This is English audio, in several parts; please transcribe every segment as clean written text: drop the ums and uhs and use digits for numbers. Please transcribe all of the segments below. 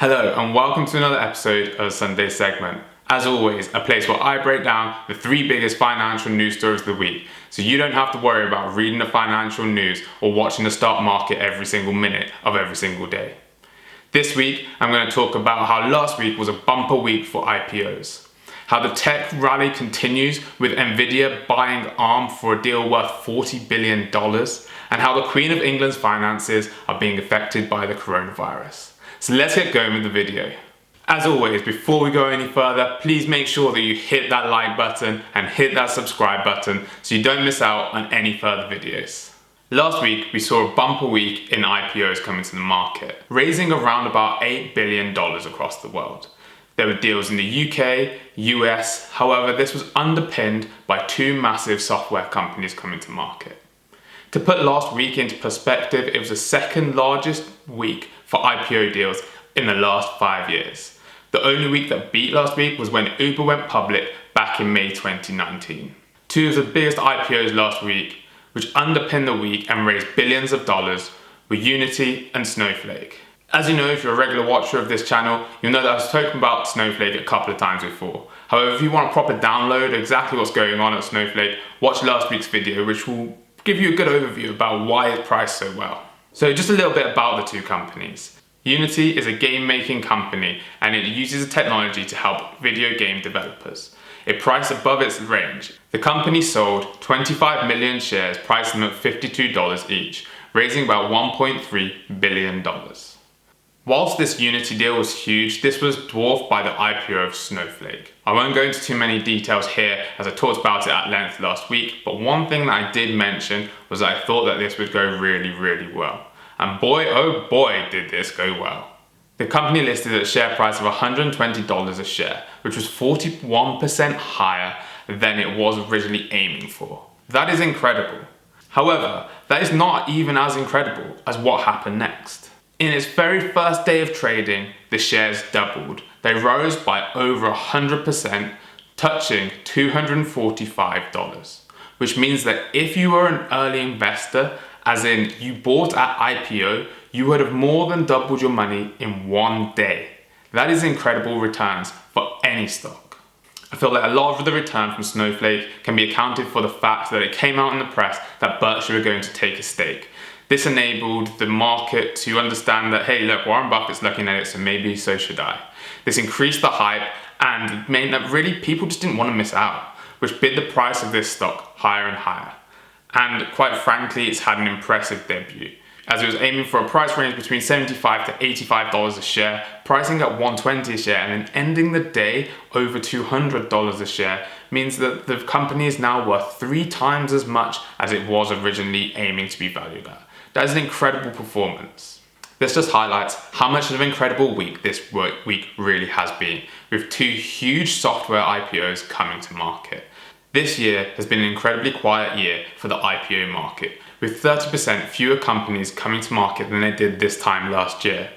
Hello and welcome to another episode of Sunday Segment. As always, a place where I break down the 3 biggest financial news stories of the week, so you don't have to worry about reading the financial news or watching the stock market every single minute of every single day. This week, I'm going to talk about how last week was a bumper week for IPOs, how the tech rally continues with Nvidia buying ARM for a deal worth $40 billion, and how the Queen of England's finances are being affected by the coronavirus. So let's get going with the video. As always, before we go any further, please make sure that you hit that like button and hit that subscribe button so you don't miss out on any further videos. Last week, we saw a bumper week in IPOs coming to the market, raising around about $8 billion across the world. There were deals in the UK, US, however, this was underpinned by 2 massive software companies coming to market. To put last week into perspective, it was the second largest week for IPO deals in the last 5 years. The only week that beat last week was when Uber went public back in May 2019. 2 of the biggest IPOs last week, which underpinned the week and raised billions of dollars, were Unity and Snowflake. As you know, if you're a regular watcher of this channel, you'll know that I've spoken about Snowflake a couple of times before. However, if you want a proper download of exactly what's going on at Snowflake, watch last week's video, which will give you a good overview about why it's priced so well. So just a little bit about the 2 companies. Unity is a game-making company and it uses a technology to help video game developers. It priced above its range. The company sold 25 million shares, priced them at $52 each, raising about $1.3 billion. Whilst this Unity deal was huge, this was dwarfed by the IPO of Snowflake. I won't go into too many details here as I talked about it at length last week, but one thing that I did mention was that I thought that this would go really well. And boy, oh boy, did this go well. The company listed at a share price of $120 a share, which was 41% higher than it was originally aiming for. That is incredible. However, that is not even as incredible as what happened next. In its very first day of trading, the shares doubled. They rose by over 100%, touching $245, which means that if you were an early investor, as in you bought at IPO, you would have more than doubled your money in one day. That is incredible returns for any stock. I feel like a lot of the return from Snowflake can be accounted for the fact that it came out in the press that Berkshire were going to take a stake. This enabled the market to understand that, hey, look, Warren Buffett's looking at it, so maybe so should I. This increased the hype and meant that really people just didn't want to miss out, which bid the price of this stock higher and higher. And quite frankly, it's had an impressive debut, as it was aiming for a price range between $75 to $85 a share, pricing at $120 a share, and then ending the day over $200 a share means that the company is now worth 3 times as much as it was originally aiming to be valued at. That is an incredible performance. This just highlights how much of an incredible week this week really has been, with 2 huge software IPOs coming to market. This year has been an incredibly quiet year for the IPO market, with 30% fewer companies coming to market than they did this time last year.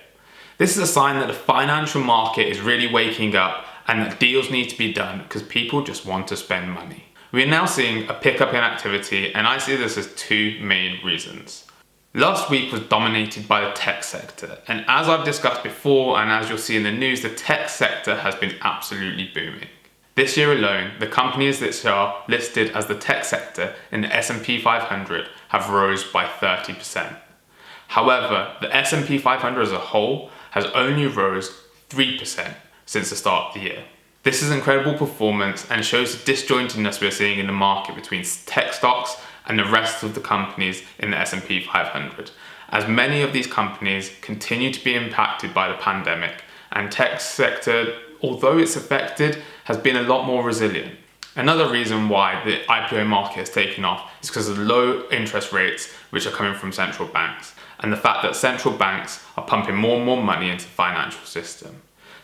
This is a sign that the financial market is really waking up and that deals need to be done because people just want to spend money. We are now seeing a pickup in activity, and I see this as 2 main reasons. Last week was dominated by the tech sector, and as I've discussed before and as you'll see in the news, the tech sector has been absolutely booming. This year alone, the companies that are listed as the tech sector in the S&P 500 have rose by 30%. However, the S&P 500 as a whole has only rose 3% since the start of the year. This is incredible performance and shows the disjointedness we're seeing in the market between tech stocks and the rest of the companies in the S&P 500, as many of these companies continue to be impacted by the pandemic, and tech sector, although it's affected, has been a lot more resilient. Another reason why the IPO market has taken off is because of the low interest rates which are coming from central banks, and the fact that central banks are pumping more and more money into the financial system.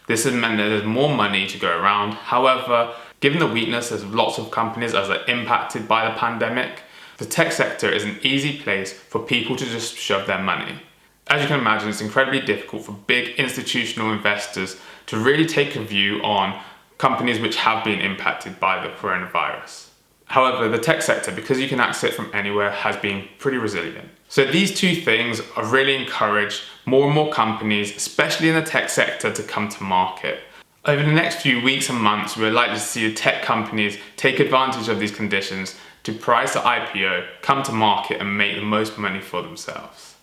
This has meant that there's more money to go around. However, given the weakness of lots of companies as they're impacted by the pandemic, the tech sector is an easy place for people to just shove their money. As you can imagine, it's incredibly difficult for big institutional investors to really take a view on companies which have been impacted by the coronavirus. However, the tech sector, because you can access it from anywhere, has been pretty resilient. So these two things have really encouraged more and more companies, especially in the tech sector, to come to market. Over the next few weeks and months, we're likely to see the tech companies take advantage of these conditions to price the IPO, come to market and make the most money for themselves.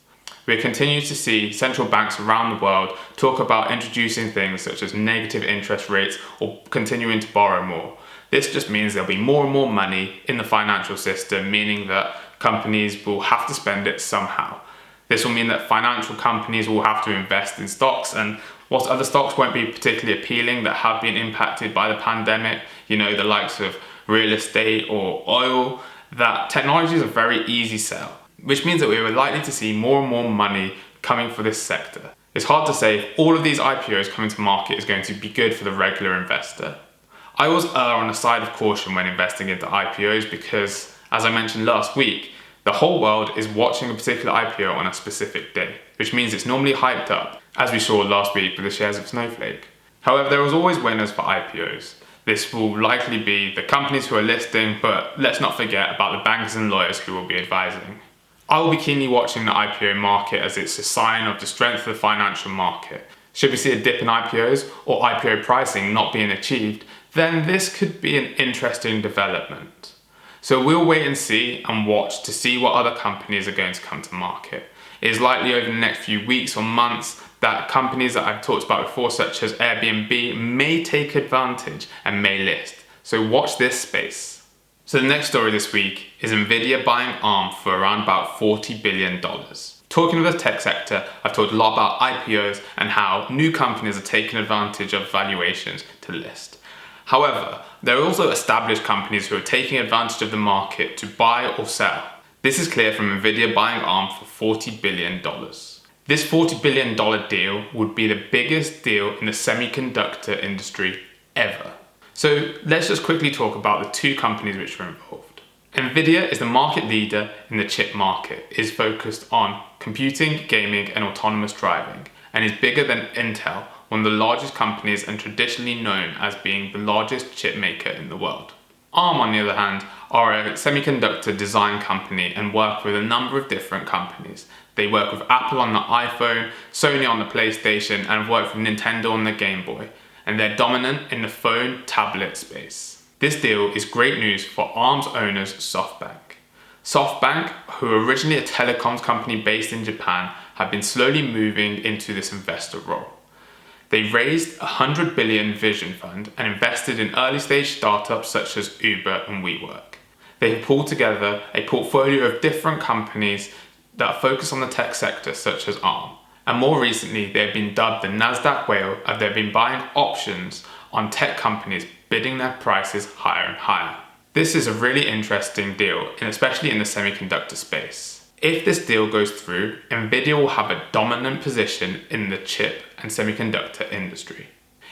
We continue to see central banks around the world talk about introducing things such as negative interest rates or continuing to borrow more. This just means there'll be more and more money in the financial system, meaning that companies will have to spend it somehow. This will mean that financial companies will have to invest in stocks, and whilst other stocks won't be particularly appealing that have been impacted by the pandemic, the likes of real estate or oil, that technology is a very easy sell, which means that we are likely to see more and more money coming for this sector. It's hard to say if all of these IPOs coming to market is going to be good for the regular investor. I always err on the side of caution when investing into IPOs because, as I mentioned last week, the whole world is watching a particular IPO on a specific day, which means it's normally hyped up, as we saw last week with the shares of Snowflake. However, there is always winners for IPOs. This will likely be the companies who are listing, but let's not forget about the bankers and lawyers who will be advising. I will be keenly watching the IPO market as it's a sign of the strength of the financial market. Should we see a dip in IPOs or IPO pricing not being achieved, then this could be an interesting development. So we'll wait and see and watch to see what other companies are going to come to market. It is likely over the next few weeks or months that companies that I've talked about before, such as Airbnb, may take advantage and may list. So watch this space. So the next story this week is Nvidia buying ARM for around about $40 billion. Talking of the tech sector, I've talked a lot about IPOs and how new companies are taking advantage of valuations to list. However, there are also established companies who are taking advantage of the market to buy or sell. This is clear from Nvidia buying ARM for $40 billion. This $40 billion deal would be the biggest deal in the semiconductor industry ever. So let's just quickly talk about the two companies which are involved. Nvidia is the market leader in the chip market, is focused on computing, gaming and autonomous driving, and is bigger than Intel, one of the largest companies and traditionally known as being the largest chip maker in the world. ARM, on the other hand, are a semiconductor design company and work with a number of different companies. They work with Apple on the iPhone, Sony on the PlayStation, and work with Nintendo on the Game Boy, and they're dominant in the phone tablet space. This deal is great news for ARM's owners, SoftBank. SoftBank, who are originally a telecoms company based in Japan, have been slowly moving into this investor role. They raised a $100 billion vision fund and invested in early stage startups such as Uber and WeWork. They have pulled together a portfolio of different companies that focus on the tech sector such as ARM. And more recently, they have been dubbed the Nasdaq whale as they've been buying options on tech companies, bidding their prices higher and higher. This is a really interesting deal, and especially in the semiconductor space. If this deal goes through, Nvidia will have a dominant position in the chip and semiconductor industry.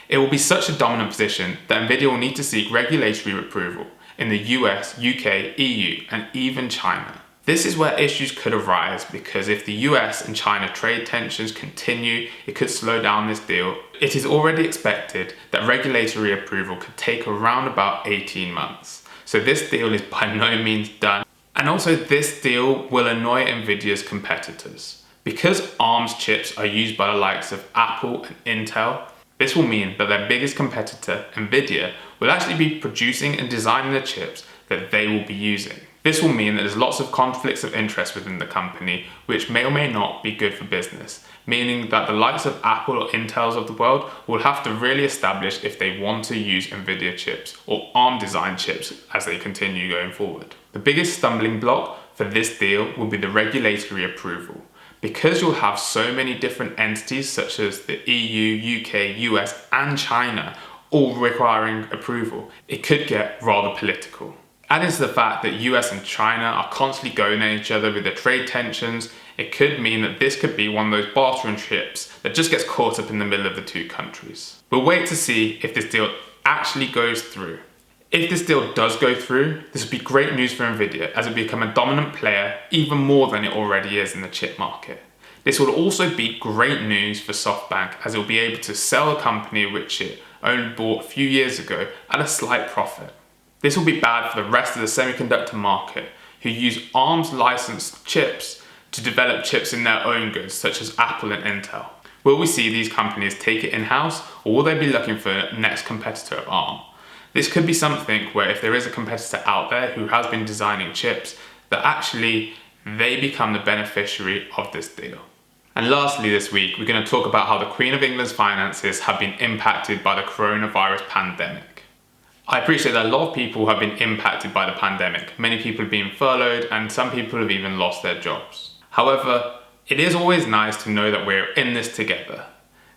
It will be such a dominant position that Nvidia will need to seek regulatory approval in the US, UK, EU, and even China. This is where issues could arise because if the US and China trade tensions continue, it could slow down this deal. It is already expected that regulatory approval could take around about 18 months. So this deal is by no means done. And also this deal will annoy Nvidia's competitors. Because ARM's chips are used by the likes of Apple and Intel, this will mean that their biggest competitor, Nvidia, will actually be producing and designing the chips that they will be using. This will mean that there's lots of conflicts of interest within the company, which may or may not be good for business, meaning that the likes of Apple or Intels of the world will have to really establish if they want to use Nvidia chips or ARM design chips as they continue going forward. The biggest stumbling block for this deal will be the regulatory approval. Because you'll have so many different entities such as the EU, UK, US and China all requiring approval, it could get rather political. Adding to the fact that US and China are constantly going at each other with their trade tensions, it could mean that this could be one of those bartering ships that just gets caught up in the middle of the two countries. We'll wait to see if this deal actually goes through. If this deal does go through, this would be great news for Nvidia as it will become a dominant player even more than it already is in the chip market. This will also be great news for SoftBank as it will be able to sell a company which it only bought a few years ago at a slight profit. This will be bad for the rest of the semiconductor market, who use ARM's licensed chips to develop chips in their own goods, such as Apple and Intel. Will we see these companies take it in-house, or will they be looking for the next competitor of ARM? This could be something where if there is a competitor out there who has been designing chips, that actually they become the beneficiary of this deal. And lastly this week, we're going to talk about how the Queen of England's finances have been impacted by the coronavirus pandemic. I appreciate that a lot of people have been impacted by the pandemic. Many people have been furloughed and some people have even lost their jobs. However, it is always nice to know that we're in this together.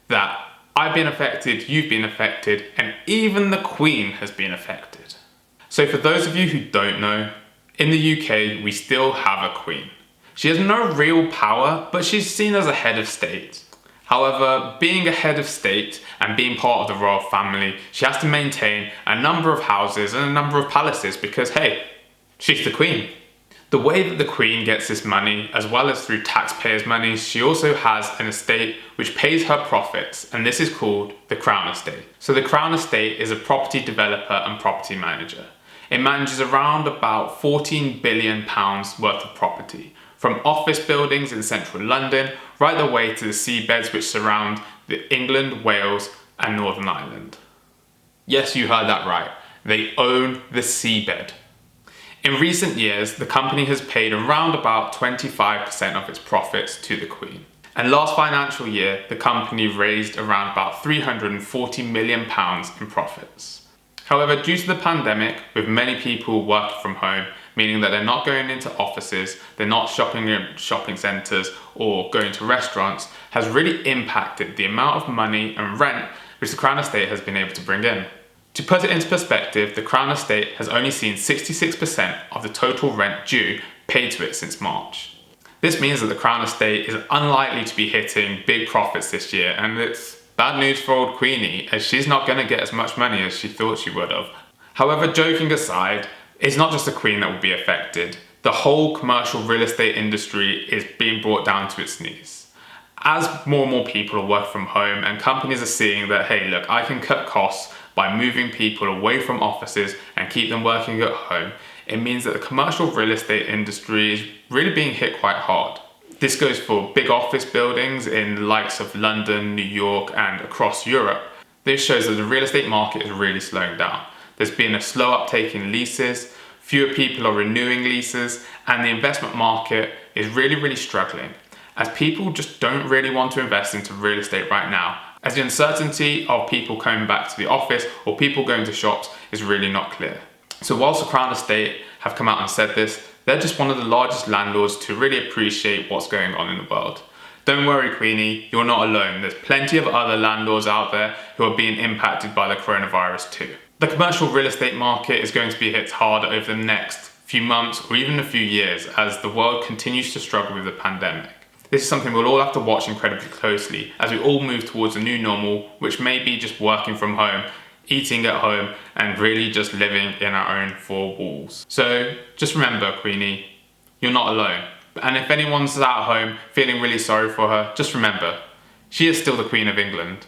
That I've been affected, you've been affected, and even the Queen has been affected. So for those of you who don't know, in the UK we still have a Queen. She has no real power, but she's seen as a head of state. However, being a head of state and being part of the royal family, she has to maintain a number of houses and a number of palaces because, hey, she's the Queen. The way that the Queen gets this money, as well as through taxpayers' money, she also has an estate which pays her profits, and this is called the Crown Estate. So the Crown Estate is a property developer and property manager. It manages around about £14 billion worth of property, from office buildings in central London right the way to the seabeds which surround England, Wales and Northern Ireland. Yes, you heard that right. They own the seabed. In recent years, the company has paid around about 25% of its profits to the Queen. And last financial year, the company raised around about £340 million in profits. However, due to the pandemic, with many people working from home, meaning that they're not going into offices, they're not shopping in shopping centres or going to restaurants, has really impacted the amount of money and rent which the Crown Estate has been able to bring in. To put it into perspective, the Crown Estate has only seen 66% of the total rent due paid to it since March. This means that the Crown Estate is unlikely to be hitting big profits this year, and it's bad news for old Queenie, as she's not going to get as much money as she thought she would have. However, joking aside, it's not just the Queen that will be affected. The whole commercial real estate industry is being brought down to its knees. As more and more people are working from home and companies are seeing that, hey, look, I can cut costs by moving people away from offices and keep them working at home, it means that the commercial real estate industry is really being hit quite hard. This goes for big office buildings in the likes of London, New York and across Europe. This shows that the real estate market is really slowing down. There's been a slow uptake in leases, fewer people are renewing leases, and the investment market is really struggling, as people just don't really want to invest into real estate right now, as the uncertainty of people coming back to the office or people going to shops is really not clear. So whilst the Crown Estate have come out and said this, they're just one of the largest landlords to really appreciate what's going on in the world. Don't worry, Queenie, you're not alone. There's plenty of other landlords out there who are being impacted by the coronavirus too. The commercial real estate market is going to be hit hard over the next few months or even a few years as the world continues to struggle with the pandemic. This is something we'll all have to watch incredibly closely as we all move towards a new normal, which may be just working from home, eating at home, and really just living in our own four walls. So just remember, Queenie, you're not alone. And if anyone's at home feeling really sorry for her, just remember, she is still the Queen of England.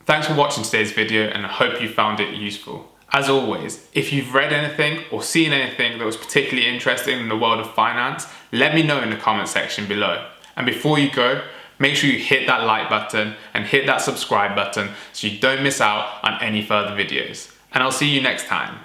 Thanks for watching today's video and I hope you found it useful. As always, if you've read anything or seen anything that was particularly interesting in the world of finance, let me know in the comment section below. And before you go, make sure you hit that like button and hit that subscribe button so you don't miss out on any further videos. And I'll see you next time.